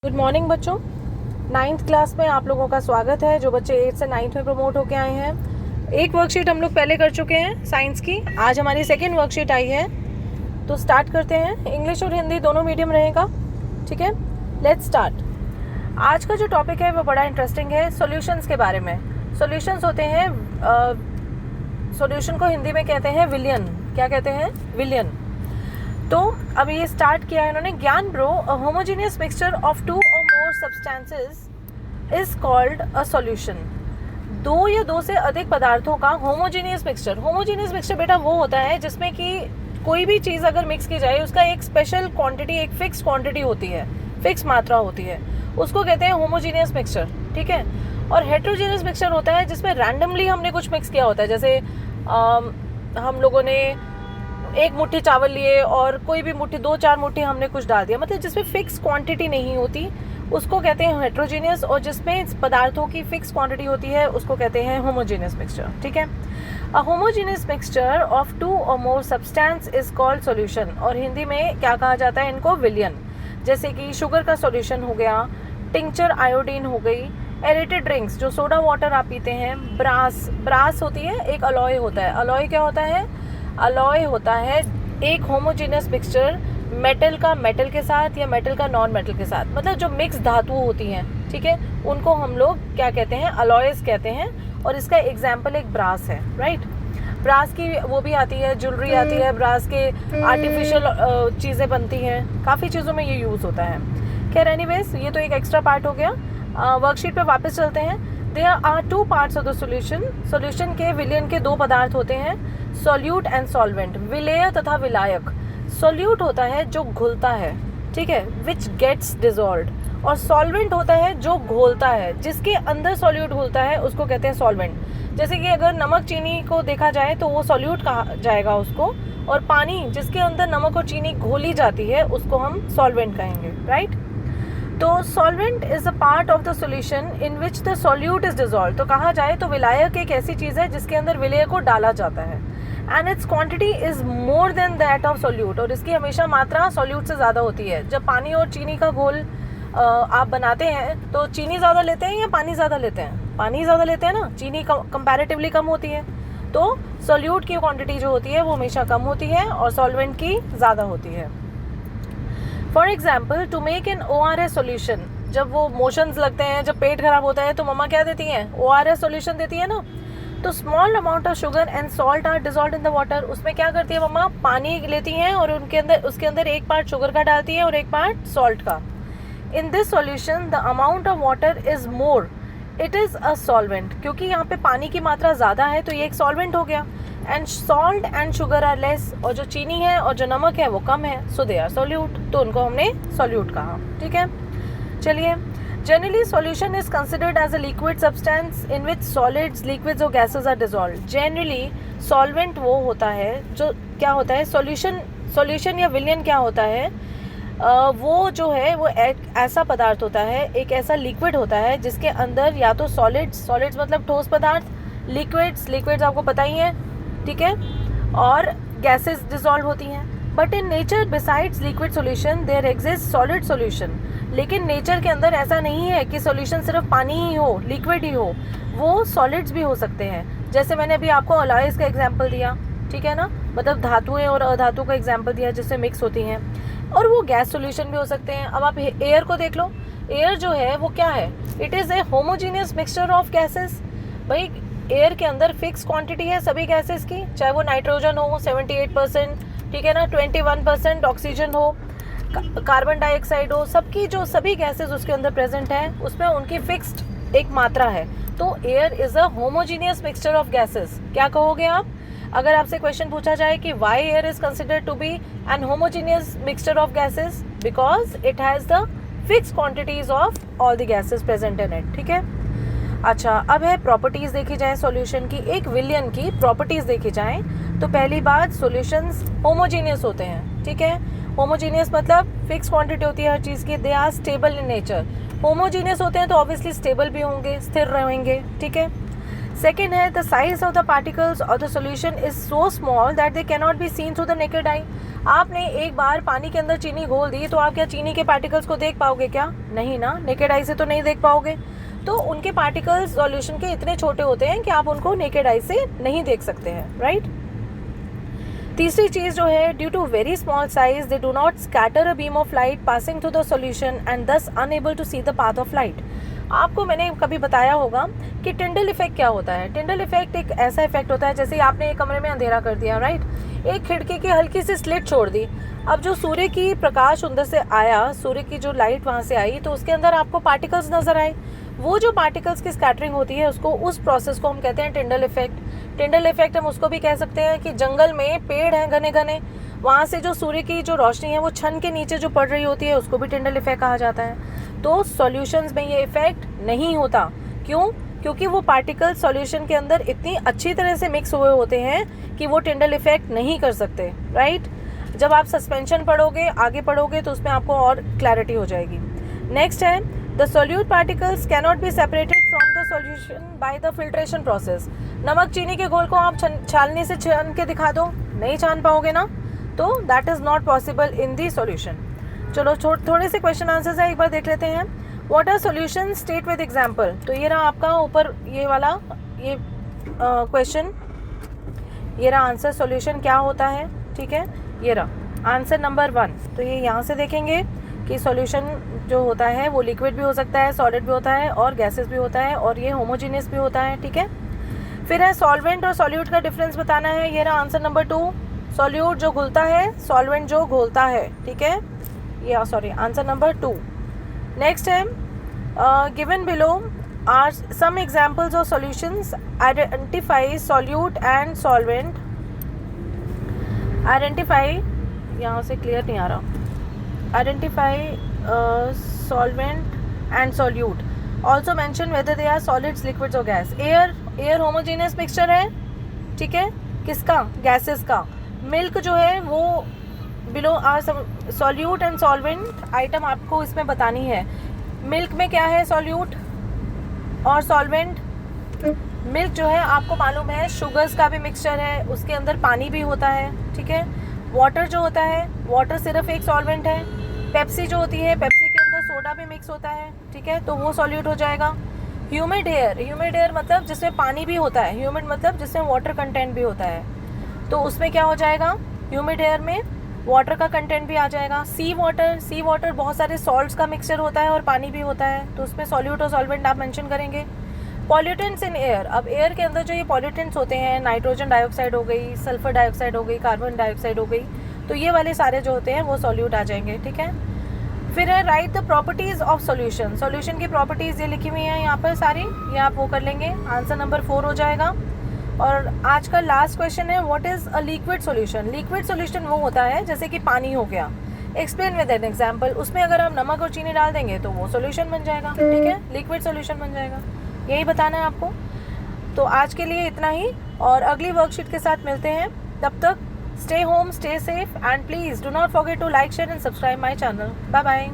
Good morning बच्चों। 9th class में आप लोगों का स्वागत है। जो बच्चे 8th से 9th में प्रमोट होके आए हैं, एक वर्कशीट हम लोग पहले कर चुके हैं साइंस की। आज हमारी सेकेंड वर्कशीट आई है, तो स्टार्ट करते हैं। इंग्लिश और हिंदी दोनों मीडियम रहेगा, ठीक है। Let's start. आज का जो टॉपिक है वो बड़ा इंटरेस्टिंग है, सॉल्यूशंस के बारे में। सॉल्यूशंस होते हैं, सॉल्यूशन को हिंदी में कहते हैं विलियन। क्या कहते हैं? विलियन। तो अब ये स्टार्ट किया है इन्होंने। ज्ञान bro, a homogeneous mixture of 2 और मोर substances is called a solution. 2 या 2 से अधिक पदार्थों का होमोजेनियस मिक्सचर। होमोजेनियस मिक्सचर बेटा वो होता है जिसमें कि कोई भी चीज़ अगर मिक्स की जाए, उसका एक स्पेशल क्वांटिटी, एक फिक्स क्वांटिटी होती है, फिक्स मात्रा होती है, उसको कहते हैं होमोजेनियस मिक्सचर, ठीक है। और हेट्रोजेनियस मिक्सचर होता है जिसमें रैंडमली हमने कुछ मिक्स किया होता है। जैसे हम लोगों ने एक मुट्ठी चावल लिए और कोई भी मुट्ठी, 2-4 मुट्ठी हमने कुछ डाल दिया, मतलब जिसमें फिक्स क्वांटिटी नहीं होती उसको कहते हैं हेट्रोजेनियस, और जिसमें पदार्थों की फिक्स क्वांटिटी होती है उसको कहते हैं होमोजेनियस मिक्सचर, ठीक है। अ होमोजेनियस मिक्सचर ऑफ 2 और more substance is called solution. और हिंदी में क्या कहा जाता है इनको? विलियन। जैसे कि शुगर का सॉल्यूशन हो गया, टिंचर आयोडीन हो गई, एरेटेड ड्रिंक्स जो सोडा वाटर आप पीते हैं, ब्रास होती है, एक अलॉय होता है। अलॉय क्या होता है? अलॉय होता है एक होमोजेनियस मिक्सचर मेटल का मेटल के साथ या मेटल का नॉन मेटल के साथ, मतलब जो मिक्स धातुएं होती हैं, ठीक है, उनको हम लोग क्या कहते हैं? अलॉयस कहते हैं। और इसका एग्जाम्पल एक ब्रास है, राइट। ब्रास की वो भी आती है, ज्वेलरी आती है, ब्रास के आर्टिफिशियल चीज़ें बनती हैं, काफ़ी चीज़ों में ये यूज़ होता है। खैर एनीवेज, ये तो एक एक्स्ट्रा पार्ट हो गया। वर्कशीट पे वापस चलते हैं। There are 2 parts of the solution. Solution के विलियन के 2 पदार्थ होते हैं, सॉल्यूट एंड सॉल्वेंट, विलेय तथा विलायक। सॉल्यूट होता है जो घुलता है, ठीक है, विच गेट्स डिजॉल्व्ड। और सॉल्वेंट होता है जो घोलता है, जिसके अंदर सॉल्यूट घुलता है उसको कहते हैं सॉल्वेंट। जैसे कि अगर नमक चीनी को देखा जाए तो वो सॉल्यूट कहा जाएगा उसको, और पानी जिसके अंदर नमक और चीनी घोली जाती है उसको हम सॉल्वेंट कहेंगे, राइट। तो solvent is a part of the solution in which the solute is dissolve. तो कहा जाए तो विलायक एक ऐसी चीज़ है जिसके अंदर विलेय को डाला जाता है, and it's quantity is more than that of solute. और इसकी हमेशा मात्रा सॉल्यूट से ज़्यादा होती है। जब पानी और चीनी का घोल आप बनाते हैं तो चीनी ज़्यादा लेते हैं या पानी ज़्यादा लेते हैं? पानी ज़्यादा लेते हैं ना, चीनी कंपैरेटिवली कम होती है। तो सॉल्यूट की क्वांटिटी जो होती है वो हमेशा कम होती है और सॉल्वेंट की ज़्यादा होती है। For example, to make an ORS solution, जब वो मोशंस लगते हैं, जब पेट खराब होता है तो मम्मा क्या देती हैं? ORS सोल्यूशन देती है ना। तो small amount of sugar and salt are dissolved in the water. उसमें क्या करती है मम्मा? पानी लेती हैं और उसके अंदर एक पार्ट शुगर का डालती है और एक पार्ट सॉल्ट का। In this solution the amount of water is more, it is a solvent. क्योंकि यहाँ पे पानी की मात्रा ज़्यादा है तो ये एक सॉल्वेंट हो गया। And salt and sugar are less, और जो चीनी है और जो नमक है वो कम है, सो दे आर सॉल्यूट, तो उनको हमने सॉल्यूट कहा, ठीक है। चलिए, generally solution is considered as a liquid substance in which solids, liquids और gases are dissolved. Generally solvent वो होता है जो क्या होता है, सॉल्यूशन या विलियन क्या होता है, वो जो है वो एक ऐसा पदार्थ होता है, एक ऐसा लिक्विड होता है जिसके अंदर या तो सॉलिड्स मतलब ठोस पदार्थ, लिक्विड्स आपको पता ही है, ठीक है, और गैसेस डिजॉल्व होती हैं। But in nature besides liquid solution there exist solid solution. लेकिन नेचर के अंदर ऐसा नहीं है कि सॉल्यूशन सिर्फ पानी ही हो, लिक्विड ही हो, वो सॉलिड्स भी हो सकते हैं। जैसे मैंने अभी आपको अलॉयस का एग्जाम्पल दिया, ठीक है ना, मतलब धातुएं और अधातु का एग्जाम्पल दिया जिससे मिक्स होती हैं, और वो गैस सॉल्यूशन भी हो सकते हैं। अब आप एयर को देख लो, एयर जो है वो क्या है? It is a homogeneous mixture of gases. भाई एयर के अंदर फिक्स क्वांटिटी है सभी गैसेस की, चाहे वो नाइट्रोजन हो 78%, ठीक है ना, 21% ऑक्सीजन हो, कार्बन डाइऑक्साइड हो, सबकी जो सभी गैसेस उसके अंदर प्रेजेंट है, उसमें उनकी फिक्स्ड एक मात्रा है। तो air is a homogeneous mixture of gases. क्या कहोगे आप अगर आपसे क्वेश्चन पूछा जाए कि why air is considered to be an homogeneous mixture of gases? Because it has the fix quantities of all the gases present in it, ठीक है। अच्छा, अब है प्रॉपर्टीज़ देखी जाए सॉल्यूशन की। एक विलियन की प्रॉपर्टीज़ देखी जाए तो पहली बात, सॉल्यूशंस होमोजीनियस होते हैं, ठीक है। होमोजीनियस मतलब फिक्स क्वांटिटी होती है हर चीज़ की। They are stable in nature. Homogeneous होते हैं तो ऑब्वियसली स्टेबल भी होंगे, स्थिर रहेंगे, ठीक है। सेकेंड है, the size of the particles of the solution is so small that they cannot be seen through the naked eye. आपने एक बार पानी के अंदर चीनी घोल दी तो आप क्या चीनी के पार्टिकल्स को देख पाओगे क्या? नहीं ना, नेकेड आई से तो नहीं देख पाओगे। तो उनके पार्टिकल्स सॉल्यूशन के इतने छोटे होते हैं कि आप उनको नेकेड आई से नहीं देख सकते हैं, राइट। तीसरी चीज़ जो है, due to very small size they do not scatter a beam of light passing through the solution and thus unable to see the path of light. आपको मैंने कभी बताया होगा कि टिंडल इफेक्ट क्या होता है। टिंडल इफेक्ट एक ऐसा इफेक्ट होता है जैसे आपने एक कमरे में अंधेरा कर दिया, राइट, एक खिड़की की हल्की सी स्लिट छोड़ दी, अब जो सूर्य की प्रकाश अंदर से आया, सूर्य की जो लाइट वहाँ से आई तो उसके अंदर आपको पार्टिकल्स नजर आए। वो जो पार्टिकल्स की स्कैटरिंग होती है उसको, उस प्रोसेस को हम कहते हैं टिंडल इफेक्ट। टिंडल इफेक्ट हम उसको भी कह सकते हैं कि जंगल में पेड़ हैं घने घने, वहाँ से जो सूर्य की जो रोशनी है वो छन के नीचे जो पड़ रही होती है उसको भी टिंडल इफेक्ट कहा जाता है। तो सॉल्यूशंस में ये इफेक्ट नहीं होता। क्यों? क्योंकि वो पार्टिकल सॉल्यूशन के अंदर इतनी अच्छी तरह से मिक्स हुए होते हैं कि वो टिंडल इफेक्ट नहीं कर सकते, राइट। जब आप सस्पेंशन पढ़ोगे, आगे पढ़ोगे तो उसमें आपको और क्लैरिटी हो जाएगी। नेक्स्ट है, the solute particles cannot be separated from the solution by the filtration process. नमक चीनी के घोल को आप छाननी से छान के दिखा दो, नहीं छान पाओगे ना, तो that is not possible in the solution. चलो थोड़े से क्वेश्चन आंसर्स है, एक बार देख लेते हैं। What are solution, state with example. तो ये रहा आपका ऊपर ये वाला ये क्वेश्चन, ये रहा आंसर, सॉल्यूशन क्या होता है, ठीक है। ये रहा आंसर नंबर 1। तो ये यहाँ से देखेंगे कि सॉल्यूशन जो होता है वो लिक्विड भी हो सकता है, सॉलिड भी होता है और गैसेस भी होता है और ये होमोजीनियस भी होता है, ठीक है। फिर है सॉल्वेंट और सॉल्यूट का डिफरेंस बताना है। ये रहा आंसर नंबर 2, सॉल्यूट जो घुलता है, सॉल्वेंट जो घोलता है, ठीक है। ये सॉरी आंसर नंबर 2। नेक्स्ट है, given below are some examples of solutions, identify solute and solvent. Identify, यहाँ से क्लियर नहीं आ रहा, identify solvent and solute, also mention whether they are solids, liquids और गैस। एयर होमोजेनियस मिक्सचर है, ठीक है, किसका? गैसेस का। मिल्क जो है वो below are solute and solvent item आपको इसमें बतानी है। मिल्क में क्या है? सॉल्यूट और सॉल्वेंट। मिल्क जो है आपको मालूम है शुगर्स का भी मिक्सचर है, उसके अंदर पानी भी होता है, ठीक है। वाटर जो होता है, वाटर सिर्फ एक सॉल्वेंट है। पेप्सी जो होती है, पेप्सी के अंदर सोडा भी मिक्स होता है, ठीक है, तो वो सॉल्यूट हो जाएगा। ह्यूमिड एयर, ह्यूमिड एयर मतलब जिसमें पानी भी होता है, ह्यूमिड मतलब जिसमें वाटर कंटेंट भी होता है, तो उसमें क्या हो जाएगा? ह्यूमिड एयर में वाटर का कंटेंट भी आ जाएगा। सी वाटर बहुत सारे सॉल्ट्स का मिक्सचर होता है और पानी भी होता है, तो उसमें सॉल्यूट और सॉल्वेंट आप मेंशन करेंगे। पॉल्यूटेंट्स इन एयर, अब एयर के अंदर जो ये पॉल्यूटेंट्स होते हैं, नाइट्रोजन डाइऑक्साइड हो गई, सल्फर डाइऑक्साइड हो गई, कार्बन डाइऑक्साइड हो गई, तो ये वाले सारे जो होते हैं वो सॉल्यूट आ जाएंगे, ठीक है। फिर है right the properties of solution. Solution की प्रॉपर्टीज ये लिखी हुई हैं यहाँ पर सारी, ये आप वो कर लेंगे, आंसर नंबर 4 हो जाएगा। और आज का लास्ट क्वेश्चन है, what is a liquid solution. Liquid solution वो होता है जैसे कि पानी हो गया, एक्सप्लेन विद एन एग्जांपल, उसमें अगर हम नमक और चीनी डाल देंगे तो वो सॉल्यूशन बन जाएगा, ठीक है, लिक्विड सॉल्यूशन बन जाएगा। यही बताना है आपको। तो आज के लिए इतना ही, और अगली वर्कशीट के साथ मिलते हैं। तब तक stay home, stay safe, and please do not forget to like, share and subscribe my channel. Bye bye.